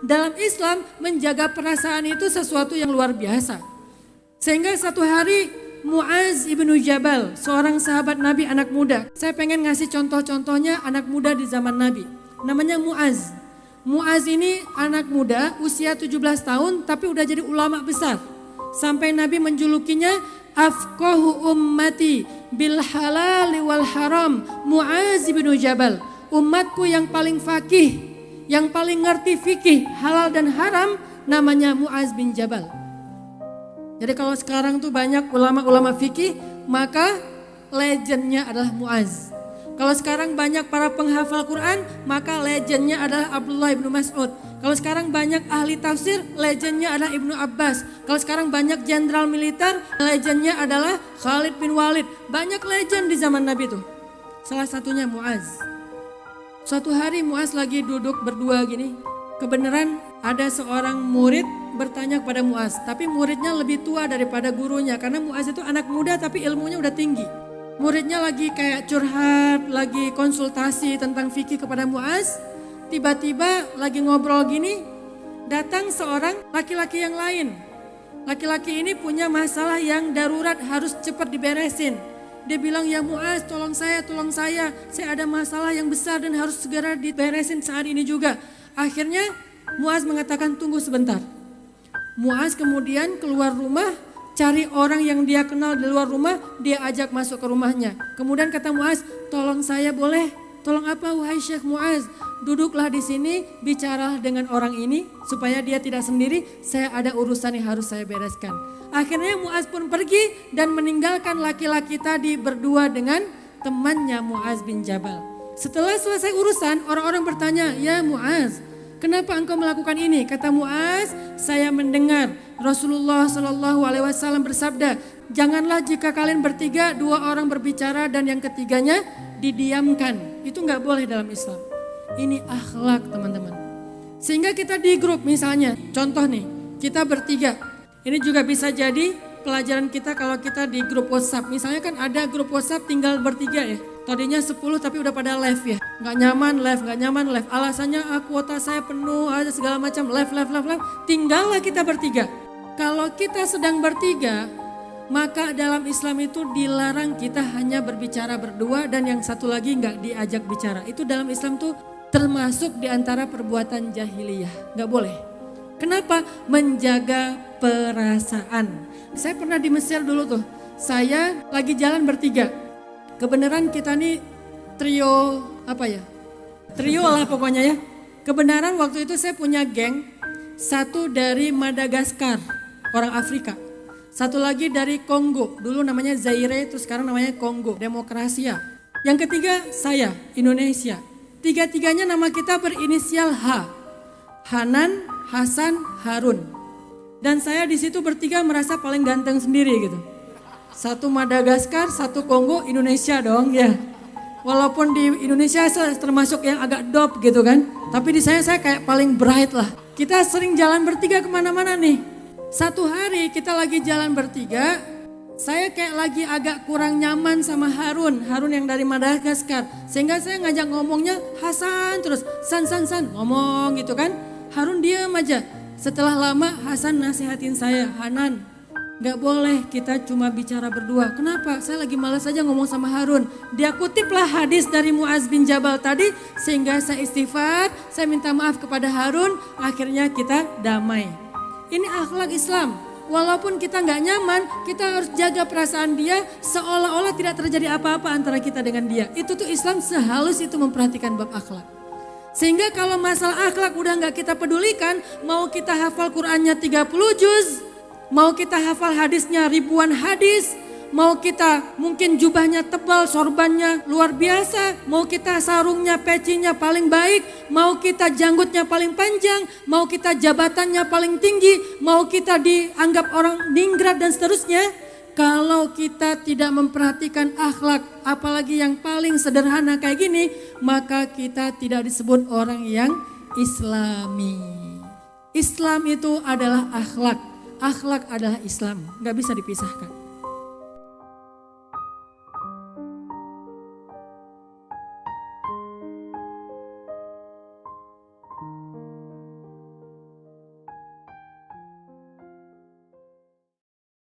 Dalam Islam menjaga perasaan itu sesuatu yang luar biasa. Sehingga satu hari Muaz ibnu Jabal, seorang sahabat Nabi anak muda. Saya pengen ngasih contoh-contohnya anak muda di zaman Nabi. Namanya Muaz. Muaz ini anak muda usia 17 tahun tapi udah jadi ulama besar. Sampai Nabi menjulukinya afqahu ummati bil halali wal haram Muaz ibnu Jabal. Umatku yang paling fakih, yang paling ngerti fikih halal dan haram namanya Muaz bin Jabal. Jadi kalau sekarang tuh banyak ulama-ulama fikih, maka legendnya adalah Muaz. Kalau sekarang banyak para penghafal Quran, maka legendnya adalah Abdullah ibnu Mas'ud. Kalau sekarang banyak ahli tafsir, legendnya adalah Ibnu Abbas. Kalau sekarang banyak jenderal militer, legendnya adalah Khalid bin Walid. Banyak legend di zaman Nabi tuh. Salah satunya Muaz. Suatu hari Muaz lagi duduk berdua gini, kebenaran ada seorang murid bertanya kepada Muaz, tapi muridnya lebih tua daripada gurunya karena Muaz itu anak muda tapi ilmunya udah tinggi. Muridnya lagi kayak curhat, lagi konsultasi tentang fikih kepada Muaz, tiba-tiba lagi ngobrol gini, datang seorang laki-laki yang lain. Laki-laki ini punya masalah yang darurat harus cepat diberesin. Dia bilang, ya Muaz tolong saya ada masalah yang besar dan harus segera diberesin saat ini juga. Akhirnya Muaz mengatakan tunggu sebentar. Muaz kemudian keluar rumah, cari orang yang dia kenal di luar rumah, dia ajak masuk ke rumahnya. Kemudian kata Muaz, tolong saya boleh? Tolong apa wahai Syekh Muaz? Duduklah di sini, bicaralah dengan orang ini supaya dia tidak sendiri, saya ada urusan yang harus saya bereskan. Akhirnya Muaz pun pergi dan meninggalkan laki-laki tadi berdua dengan temannya Muaz bin Jabal. Setelah selesai urusan, orang-orang bertanya, ya Muaz, kenapa engkau melakukan ini? Kata Muaz, saya mendengar Rasulullah SAW bersabda, janganlah jika kalian bertiga, dua orang berbicara dan yang ketiganya didiamkan. Itu nggak boleh dalam Islam. Ini akhlak teman-teman. Sehingga kita di grup misalnya, contoh nih, kita bertiga. Ini juga bisa jadi pelajaran kita kalau kita di grup WhatsApp. Misalnya kan ada grup WhatsApp tinggal bertiga ya. Tadinya 10 tapi udah pada live ya. Gak nyaman live. Alasannya kuota saya penuh, ada segala macam live. Tinggallah kita bertiga. Kalau kita sedang bertiga, maka dalam Islam itu dilarang kita hanya berbicara berdua dan yang satu lagi gak diajak bicara. Itu dalam Islam tuh termasuk di antara perbuatan jahiliyah. Gak boleh. Kenapa? Menjaga perasaan. Saya pernah di Mesir dulu tuh. Saya lagi jalan bertiga. Kebenaran kita nih trio Trio lah pokoknya ya. Kebenaran waktu itu saya punya geng. Satu dari Madagaskar, orang Afrika. Satu lagi dari Kongo. Dulu namanya Zaire, terus sekarang namanya Kongo, Demokrasia. Yang ketiga saya, Indonesia. Tiga-tiganya nama kita berinisial H. Hanan, Hasan, Harun. Dan saya di situ bertiga merasa paling ganteng sendiri gitu. Satu Madagaskar, satu Kongo, Indonesia dong ya. Walaupun di Indonesia saya termasuk yang agak dop gitu kan. Tapi di saya kayak paling bright lah. Kita sering jalan bertiga kemana-mana nih. Satu hari kita lagi jalan bertiga. Saya kayak lagi agak kurang nyaman sama Harun yang dari Madagaskar. Sehingga saya ngajak ngomongnya Hasan terus. San ngomong gitu kan. Harun diam aja. Setelah lama Hasan nasihatin saya, Hanan gak boleh kita cuma bicara berdua. Kenapa? Saya lagi malas aja ngomong sama Harun. Dia kutiplah hadis dari Muaz bin Jabal tadi sehingga saya istighfar, saya minta maaf kepada Harun, akhirnya kita damai. Ini akhlak Islam. Walaupun kita gak nyaman, kita harus jaga perasaan dia seolah-olah tidak terjadi apa-apa antara kita dengan dia. Itu tuh Islam sehalus itu memperhatikan bab akhlak. Sehingga kalau masalah akhlak udah gak kita pedulikan, mau kita hafal Qur'annya 30 juz, mau kita hafal hadisnya ribuan hadis, mau kita mungkin jubahnya tebal, sorbannya luar biasa, mau kita sarungnya, pecinya paling baik, mau kita janggutnya paling panjang, mau kita jabatannya paling tinggi, mau kita dianggap orang ningrat dan seterusnya. Kalau kita tidak memperhatikan akhlak, apalagi yang paling sederhana kayak gini, maka kita tidak disebut orang yang Islami. Islam itu adalah akhlak, akhlak adalah Islam, gak bisa dipisahkan.